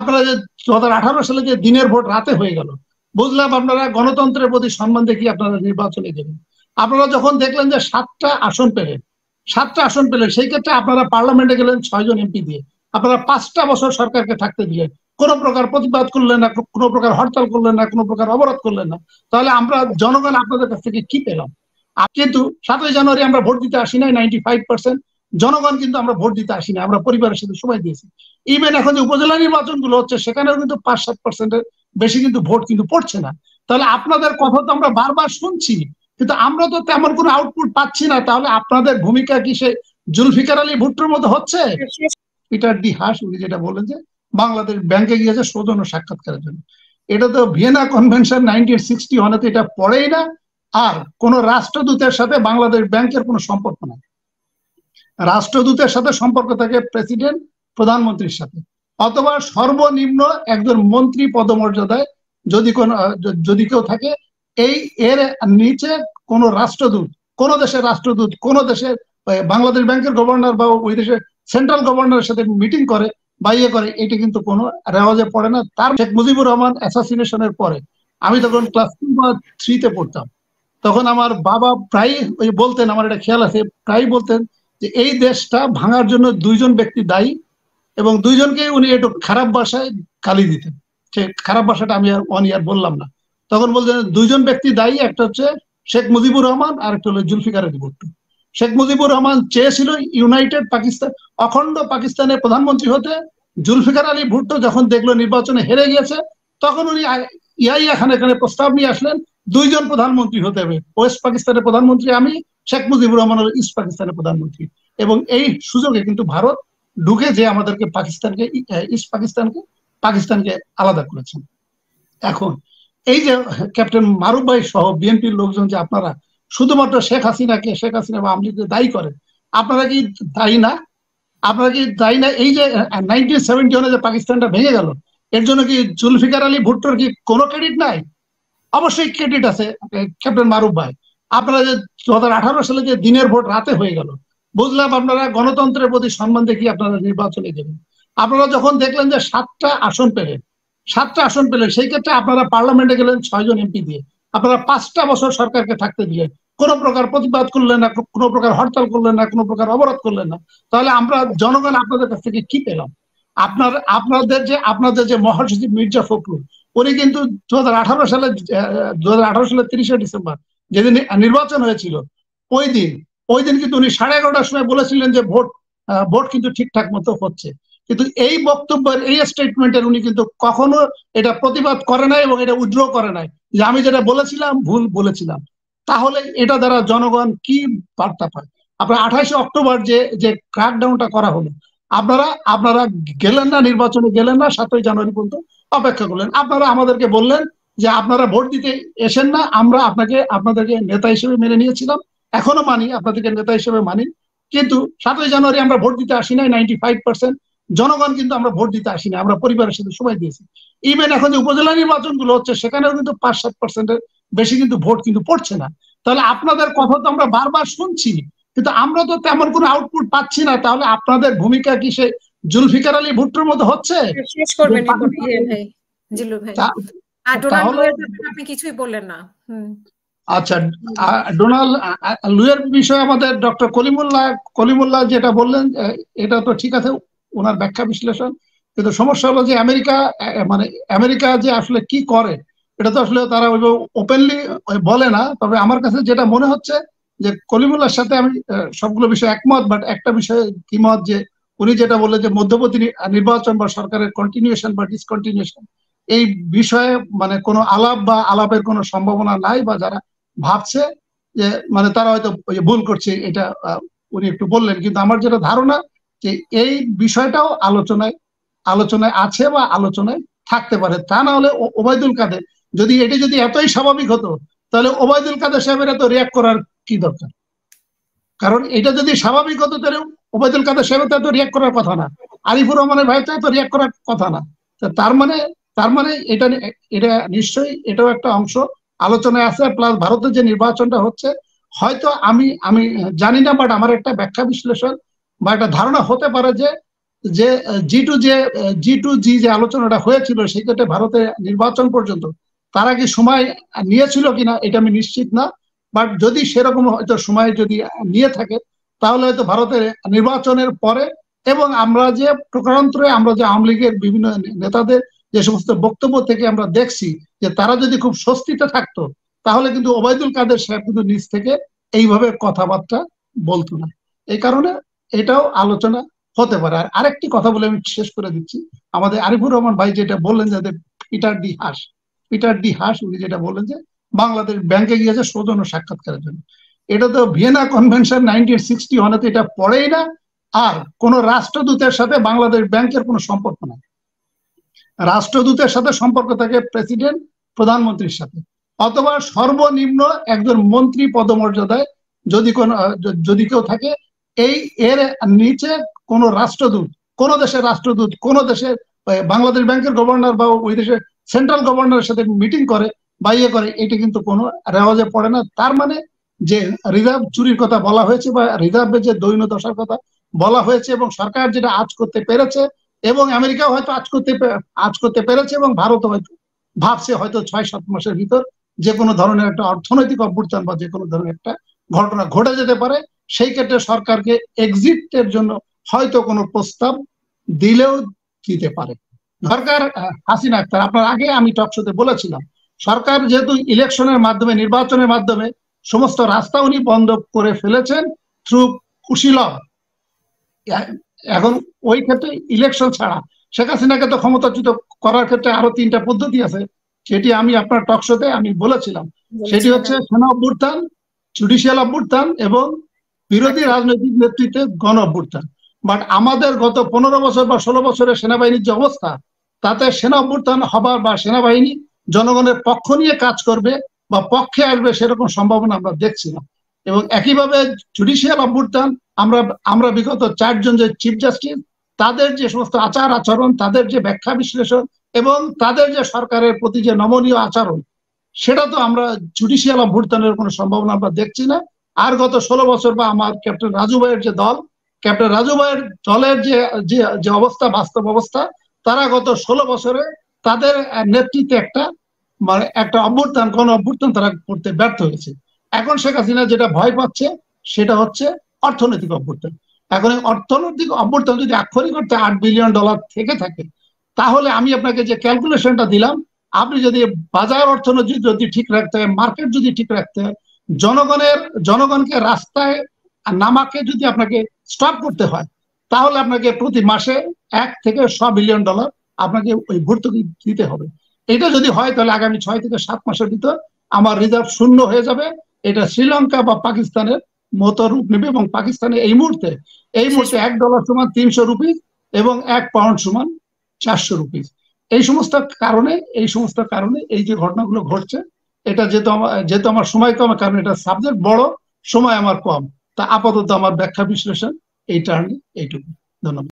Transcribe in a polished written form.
আপনারা যে 2018 সালে যে দিনের ভোট রাতে হয়ে গেল, বুঝলাম আপনারা গণতন্ত্রের প্রতি সম্মান দেখিয়ে আপনারা নির্বাচনে গেলেন। আপনারা যখন দেখলেন যে 7টা আসন পেলেন সেই ক্ষেত্রে আপনারা পার্লামেন্টে গেলেন 6 জন এমপি দিয়ে। আপনারা 5টা বছর সরকারকে থাকতে দিলেন, কোনো প্রকার প্রতিবাদ করলেন না, কোনো প্রকার হরতাল করলেন না, কোনো প্রকার অবরোধ করলেন না। তাহলে আমরা জনগণ আপনাদের কাছ থেকে কি পেলাম? কিন্তু 7ই জানুয়ারি আমরা ভোট দিতে আসি নাই 95%। জনগণ কিন্তু আমরা ভোট দিতে আসি না, আমরা পরিবারের সাথে সময় দিয়েছি। ইভেন এখন যে উপজেলা নির্বাচন গুলো হচ্ছে সেখানেও কিন্তু 5-7%-এর বেশি কিন্তু ভোট কিন্তু পড়ছে না। তাহলে আপনাদের কথা তো আমরা বারবার শুনছি, কিন্তু আমরা তো তেমন কোনো আউটপুট পাচ্ছি না। তাহলে আপনাদের ভূমিকা কি সে জুলফিকার আলী ভুট্টোর মতো হচ্ছে? পিটার ডি হাস উনি যেটা বলেন যে বাংলাদেশ ব্যাংকে গিয়েছে সৌজন্য সাক্ষাৎকারের জন্য, এটা তো ভিয়েনা কনভেনশন 1961 এটা পড়েই না। আর কোন রাষ্ট্রদূতের সাথে বাংলাদেশ ব্যাংকের কোনো সম্পর্ক নাই। রাষ্ট্রদূতের সাথে সম্পর্ক থাকে প্রেসিডেন্ট, প্রধানমন্ত্রীর সাথে, অথবা সর্বনিম্ন একজন মন্ত্রী পদমর্যাদায় যদি কেউ থাকে। এর নিচে কোন রাষ্ট্রদূত, কোন দেশের রাষ্ট্রদূত, কোন দেশের বাংলাদেশ ব্যাংকের গভর্নর বা ওই দেশের সেন্ট্রাল গভর্নরের সাথে মিটিং করে বা ইয়ে করে, এটা কিন্তু কোনো রেওয়াজে পড়ে না। তার শেখ মুজিবুর রহমান অ্যাসাসিনেশনের পরে আমি তখন ক্লাস 2 বা 3-তে পড়তাম, তখন আমার বাবা প্রায় বলতেন, আমার এটা খেয়াল আছে, প্রায় বলতেন যে এই দেশটা ভাঙার জন্য 2জন ব্যক্তি দায়ী, এবং 2জনকে উনি একটু খারাপ ভাষায় গালি দিতেন। সে খারাপ ভাষাটা আমি আর অন ইয়ার বললাম না। তখন বলতেন 2জন ব্যক্তি দায়ী, একটা হচ্ছে শেখ মুজিবুর রহমান আর একটা হলো জুলফিকার আলী ভুট্টো। শেখ মুজিবুর রহমান চেয়েছিল ইউনাইটেড পাকিস্তান, অখণ্ড পাকিস্তানের প্রধানমন্ত্রী হতে। জুলফিকার আলী ভুট্টো যখন দেখলো নির্বাচনে হেরে গিয়েছে, তখন উনি ইয়াহিয়া খানের এখানে প্রস্তাব নিয়ে আসলেন 2জন প্রধানমন্ত্রী হতে হবে। ওয়েস্ট পাকিস্তানের প্রধানমন্ত্রী আমি, শেখ মুজিবুর রহমান হল ইস্ট পাকিস্তানের প্রধানমন্ত্রী। এবং এই সুযোগে কিন্তু ভারত ঢুকে যে আমাদেরকে ইস্ট পাকিস্তানকে আলাদা করেছেন। এখন এই যে ক্যাপ্টেন মারুফ ভাই সহ বিএনপির লোকজন যে আপনারা শুধুমাত্র শেখ হাসিনা বা আওয়ামী লীগকে দায়ী করেন, আপনারা কি দায়ী না? এই যে 1971 যে পাকিস্তানটা ভেঙে গেল, এর জন্য কি জুলফিকার আলী ভুট্টোর কি কোনো ক্রেডিট নাই? অবশ্যই ক্রেডিট আছে ক্যাপ্টেন মারুফ ভাই। আপনারা যে 2018 সালে যে দিনের ভোট রাতে হয়ে গেল, বুঝলাম আপনারা গণতন্ত্রের প্রতি সম্মান দেখিয়ে আপনারা নির্বাচনে গেলেন। আপনারা যখন দেখলেন যে 7টা আসন পেলেন সেই ক্ষেত্রে আপনারা পার্লামেন্টে গেলেন 6 জন এমপি দিয়ে। আপনারা 5টা বছর সরকারকে থাকতে দিলেন, কোনো প্রকার প্রতিবাদ করলেন না, কোনো প্রকার হরতাল করলেন না, কোনো প্রকার অবরোধ করলেন না। তাহলে আমরা জনগণ আপনাদের কাছ থেকে কি পেলাম? আপনাদের যে মহাসচিব মির্জা ফখরুল, উনি কিন্তু 2018 সালে 30শে ডিসেম্বর যেদিন নির্বাচন হয়েছিল, ওই দিন কিন্তু উনি 11:30টার সময় বলেছিলেন যে ভোট কিন্তু ঠিকঠাক মতো হচ্ছে। কিন্তু এই বক্তব্যের, এই স্টেটমেন্টের উনি কিন্তু কখনো এটা প্রতিবাদ করে নাই এবং এটা উইথড্র করে নাই যে আমি যেটা বলেছিলাম ভুল বলেছিলাম। তাহলে এটা দ্বারা জনগণ কি বার্তা পায়? আপনার 28শে অক্টোবর যে ক্র্যাকডাউনটা করা হলো, আপনারা গেলেন না, নির্বাচনে গেলেন না, 7ই জানুয়ারি পর্যন্ত অপেক্ষা করলেন। আপনারা আমাদেরকে বললেন যে আপনারা ভোট দিতে এসেন না, আমরা আপনাদেরকে নেতা হিসেবে মেনে নিয়েছিলাম, এখনো মানি, আপনাদেরকে নেতা হিসেবে মানি। কিন্তু 7ই জানুয়ারি আমরা ভোট দিতে আসি নাই 95%। জনগণ কিন্তু আমরা ভোট দিতে আসি না, আমরা পরিবারের সাথে সময় দিয়েছি। ইভেন এখন যে উপজেলা নির্বাচন গুলো হচ্ছে সেখানেও কিন্তু 5-7%-এর বেশি কিন্তু ভোট কিন্তু পড়ছে না। তাহলে আপনাদের কথা তো আমরা বারবার শুনছি, কিন্তু আমরা তো তেমন কোনো আউটপুট পাচ্ছি না। তাহলে আপনাদের ভূমিকা কি সে জুলফিকার আলী ভুট্টোর মতো হচ্ছে? শেষ করবেন জিল্লুর ভাই। আর ডোনাল্ড লুয়ের ব্যাপারে আপনি কিছুই বললেন না। আচ্ছা, ডোনাল্ড লুয়ের বিষয়ে আমাদের ডক্টর কলিমুল্লাহ যেটা বললেন, এটা তো ঠিক আছে, ওনার ব্যাখ্যা বিশ্লেষণ। কিন্তু সমস্যা হলো যে আমেরিকা যে আসলে কি করে, এটা তো আসলে তারা ওপেনলি বলে না। তবে আমার কাছে যেটা মনে হচ্ছে যে কলিমুল্লাহর সাথে আমি সবগুলো বিষয়ে একমত, বাট একটা বিষয়ে দ্বিমত, যে উনি যেটা বললেন যে মধ্যবর্তী নির্বাচন বা সরকারের কন্টিনিউশন বা ডিসকন্টিনিউশন, এই বিষয়ে কোনো আলাপের কোনো সম্ভাবনা নাই, বা যারা ভাবছে যে তারা হয়তো ভুল করছে, এটা উনি একটু বললেন। কিন্তু আমার যেটা ধারণা যে এই বিষয়টাও আলোচনায় আছে বা আলোচনায় থাকতে পারে। তা না হলে ওবায়দুল কাদের যদি এতই স্বাভাবিক হতো, তাহলে ওবায়দুল কাদের সাহেবের এত রিয়াক্ট করার কি দরকার? কারণ এটা যদি স্বাভাবিক হতো তাহলে ওবায়দুল কাদের সাহেবের তো এত রিয়াক্ট করার কথা না, আরিফুর রহমানের ভাই তো এত রিয়াক্ট করার কথা না। তার মানে এটা নিশ্চয়ই এটাও একটা অংশ আলোচনায় আছে। প্লাস ভারতের যে নির্বাচনটা হচ্ছে, হয়তো আমি জানি না, বাট আমার একটা ব্যাখ্যা বিশ্লেষণ বা একটা ধারণা হতে পারে যে যে G2G যে আলোচনাটা হয়েছিল সেক্ষেত্রে ভারতে নির্বাচন পর্যন্ত তারা কি সময় নিয়েছিল কিনা এটা আমি নিশ্চিত না, বাট যদি সেরকম হয়তো সময় যদি নিয়ে থাকে তাহলে হয়তো ভারতের নির্বাচনের পরে, এবং আমরা যে প্রকারান্তরে আমরা যে আওয়ামী লীগের বিভিন্ন নেতাদের যে সমস্ত বক্তব্য থেকে আমরা দেখছি যে তারা যদি খুব স্বস্তিতে থাকতো তাহলে কিন্তু ওবায়দুল কাদের সাহেব কিন্তু নিজ থেকে এইভাবে কথাবার্তা বলতো না। এই কারণে এটাও আলোচনা হতে পারে। আর আরেকটি কথা বলে আমি শেষ করে দিচ্ছি, আমাদের আরিফুর রহমান ভাই যেটা বললেন যে পিটার ডি হাস উনি যেটা বললেন যে বাংলাদেশ ব্যাংকে গিয়েছে সৌজন্য সাক্ষাৎকারের জন্য, এটা তো ভিয়েনা কনভেনশন 1961 এটা পড়েই না। আর কোন রাষ্ট্রদূতের সাথে বাংলাদেশ ব্যাংকের কোনো সম্পর্ক নাই। রাষ্ট্রদূতের সাথে সম্পর্ক থাকে প্রেসিডেন্ট প্রধানমন্ত্রীর সাথে, অথবা সর্বনিম্ন একজন মন্ত্রী পদমর্যাদায় যদি কেউ থাকে। এর নিচে কোন রাষ্ট্রদূত, কোন দেশের রাষ্ট্রদূত কোন দেশের বাংলাদেশ ব্যাংকের গভর্নর বা ওই দেশের সেন্ট্রাল গভর্নরের সাথে মিটিং করে বা ইয়ে করে, এটা কিন্তু কোনো রেওয়াজে পড়ে না। তার মানে যে রিজার্ভ চুরির কথা বলা হয়েছে বা রিজার্ভের যে দৈন্য দশার কথা বলা হয়েছে, এবং সরকার যেটা আজ করতে পেরেছে, এবং আমেরিকাও হয়তো আজ করতে পেরেছে, এবং ভারতও হয়তো ভাবছে হয়তো 6-7 মাসের ভিতর যে কোনো ধরনের একটা অর্থনৈতিক অভ্যুত্থান বা যে কোনো ধরনের একটা ঘটনা ঘটে যেতে পারে। সেই ক্ষেত্রে সরকারকে এক্সিটের জন্য হয়তো কোনো প্রস্তাব দিলেও দিতে পারে সরকার। হাসিনা আক্তার, আপনার আগে আমি টকশোতে বলেছিলাম, সরকার যেহেতু ইলেকশনের মাধ্যমে নির্বাচনের মাধ্যমে সমস্ত রাস্তা উনি বন্ধ করে ফেলেছেন থ্রু কুশীলভ। এখন ওই ক্ষেত্রে ইলেকশন ছাড়া শেখ হাসিনাকে তো ক্ষমতাচ্যুত করার ক্ষেত্রে আরো 3টা পদ্ধতি আছে, সেটি আমি আপনার টকশোতে আমি বলেছিলাম। সেটি হচ্ছে সেনা অভ্যুত্থান, জুডিশিয়াল অভ্যুত্থান এবং বিরোধী রাজনৈতিক নেতৃত্বে গণ অভ্যুত্থান। বাট আমাদের গত 15 বছর বা 16 বছরের সেনাবাহিনীর যে অবস্থা, তাতে সেনা অভ্যুত্থান হবার বা সেনাবাহিনী জনগণের পক্ষ নিয়ে কাজ করবে বা পক্ষে আসবে সেরকম সম্ভাবনা আমরা দেখছি না। এবং একইভাবে জুডিশিয়াল অভ্যুত্থান আমরা বিগত 4 জন যে চিফ জাস্টিস, তাদের যে সমস্ত আচার আচরণ, তাদের যে ব্যাখ্যা বিশ্লেষণ এবং তাদের যে সরকারের প্রতি যে নমনীয় আচরণ, সেটা তো আমরা জুডিশিয়াল অভ্যুত্থানের কোনো সম্ভাবনা আমরা দেখছি না। আর গত 16 বছর বা আমার ক্যাপ্টেন রাজু ভাইয়ের যে দল, ক্যাপ্টেন রাজু ভাইয়ের দলের যে অবস্থা, বাস্তব অবস্থা, তারা গত 16 বছরে তাদের নেতৃত্বে একটা অভ্যুত্থান, গণ অভ্যুত্থান তারা করতে ব্যর্থ হয়েছে। এখন শেখ হাসিনা যেটা ভয় পাচ্ছে সেটা হচ্ছে অর্থনৈতিক অভ্যুত্থান। এখন এই অর্থনৈতিক অভ্যুত্থান যদি আক্ষরিক অর্থে $8 বিলিয়ন থেকে থাকে, তাহলে আমি আপনাকে যে ক্যালকুলেশনটা দিলাম, আপনি যদি বাজার অর্থনীতি যদি ঠিক রাখতে হয়, মার্কেট যদি ঠিক রাখতে হয়, জনগণকে রাস্তায় নামাকে যদি আপনাকে স্টপ করতে হয়, তাহলে আপনাকে প্রতি মাসে $1 থেকে $100 বিলিয়ন আপনাকে ওই ভর্তুকি দিতে হবে। এটা যদি হয় তাহলে আগামী 6 থেকে 7 মাসের ভিতর আমার রিজার্ভ শূন্য হয়ে যাবে। এটা শ্রীলঙ্কা বা পাকিস্তানের মতো রূপ নেবে, এবং পাকিস্তানে এই মুহূর্তে $1 সমান 300 রুপিস এবং 1 পাউন্ড সমান 400 রুপিস। এই সমস্ত কারণে এই যে ঘটনাগুলো ঘটছে, এটা যেহেতু আমার সময় কম, কারণ এটা সাবজেক্ট বড়, সময় আমার কম, তা আপাতত আমার ব্যাখ্যা বিশ্লেষণ এই টার্নে এইটুকু। ধন্যবাদ।